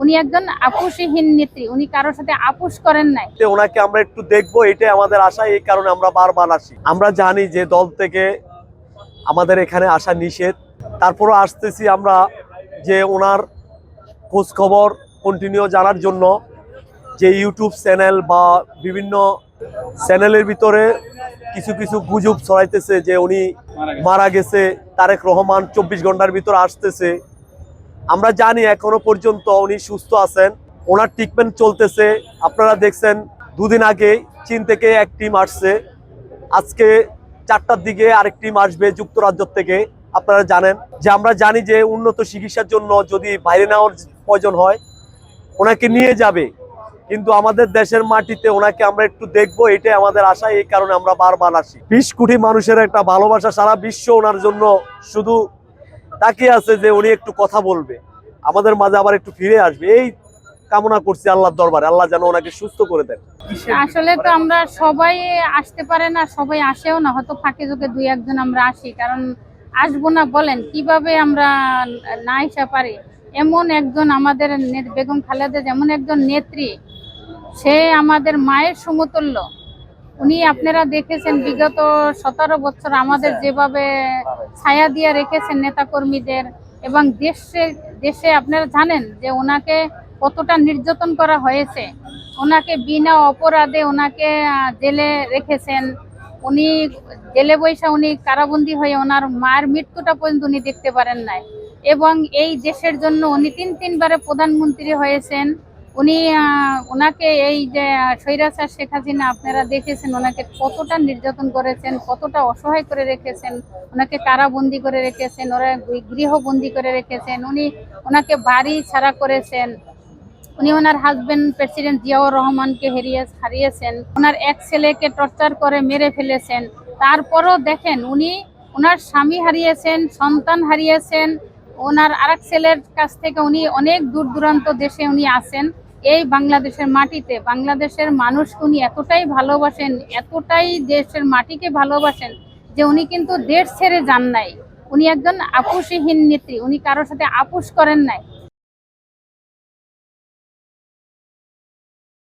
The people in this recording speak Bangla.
উনি একজন আপুসহীন নেত্রী, উনি কারোর সাথে আপুস করেন নাই। ওনাকে আমরা একটু দেখবো, এটাই আমাদের আশা। এই কারণে আমরা বারবার আসি। আমরা জানি যে দল থেকে আমাদের এখানে আসা নিষেধ, তারপরও আসতেছি আমরা যে ওনার খোঁজ খবর কন্টিনিউ জানার জন্য। যে ইউটিউব চ্যানেল বা বিভিন্ন চ্যানেলের ভিতরে কিছু কিছু গুজব ছড়াইতেছে যে উনি মারা গেছে, তারেক রহমান 24 ঘন্টার ভিতরে আসতেছে। আমরা জানি এখনো পর্যন্ত উনি সুস্থ আছেন, ওনার ট্রিটমেন্ট চলতেছে। আপনারা দেখছেন দুদিন আগে চীন থেকে এক টিম আসছে, আজকে 4টার দিকে আরেক টিম আসবে যুক্তরাজ্য থেকে। আপনারা জানেন যে আমরা জানি যে উন্নত চিকিৎসার জন্য যদি বাইরে নেওয়ার প্রয়োজন হয় ওনাকে নিয়ে যাবে, কিন্তু আমাদের দেশের মাটিতে ওনাকে আমরা একটু দেখবো, এটাই আমাদের আশা। এই কারণে আমরা বারবার আসি। 20 কোটি মানুষের একটা ভালোবাসা, সারা বিশ্ব ওনার জন্য শুধু তাকিয়ে আছে যে উনি একটু কথা বলবে, আমাদের মাঝে আবার একটু ফিরে আসবে। এই কামনা করছি আল্লাহর দরবারে, আল্লাহ যেন ওনাকে সুস্থ করে দেন। আসলে তো আমরা সবাই আসতে পারে না, সবাই আসেও না, হয়তো ফাঁকে চোখে দুই একজন আমরা আসি। কারণ আসবো না বলেন, কিভাবে আমরা না আসা পারি? এমন একজন আমাদের বেগম খালেদা যেমন একজন নেত্রী, সে আমাদের মায়ের সমতুল্য। উনি আপনারা দেখেছেন বিগত 17 বছর আমাদের যেভাবে ছায়া দিয়ে রেখেছেন নেতা কর্মীদের, এবং দেশে দেশে আপনারা জানেন যে ওনাকে কতটা নির্যাতন করা হয়েছে। ওনাকে বিনা অপরাধে ওনাকে জেলে রেখেছেন। উনি জেলে বৈশা উনি কারাবন্দী হয়ে ওনার মায়ের মৃত্যুটা পর্যন্ত উনি দেখতে পারেন নাই। এবং এই দেশের জন্য উনি তিনবারে প্রধানমন্ত্রী হয়েছেন। উনি ওনাকে এই যে স্বৈরাচার শেখ হাসিনা, আপনারা দেখেছেন ওনাকে কতটা নির্যাতন করেছেন, কতটা অসহায় করে রেখেছেন, ওনাকে কারাবন্দি করে রেখেছেন, ওরা গৃহবন্দী করে রেখেছেন, ওনাকে বাড়ি ছাড়া করেছেন। উনি ওনার হাজবেন্ড প্রেসিডেন্ট জিয়াউর রহমানকে হারিয়েছেন, ওনার এক ছেলেকে টর্চার করে মেরে ফেলেছেন। তারপরও দেখেন উনি ওনার স্বামী হারিয়েছেন, সন্তান হারিয়েছেন, ওনার আরেক ছেলের কাছ থেকে উনি অনেক দূর দূরান্ত দেশে উনি আছেন। এই বাংলাদেশের মাটিতে বাংলাদেশের মানুষকে উনি এতটাই ভালোবাসেন, এতটাই দেশের মাটিকে ভালোবাসেন যে উনি কিন্তু দেশ ছেড়ে যান নাই। উনি একজন আপুসহীন নেত্রী, উনি কারোর সাথে আপুস করেন নাই।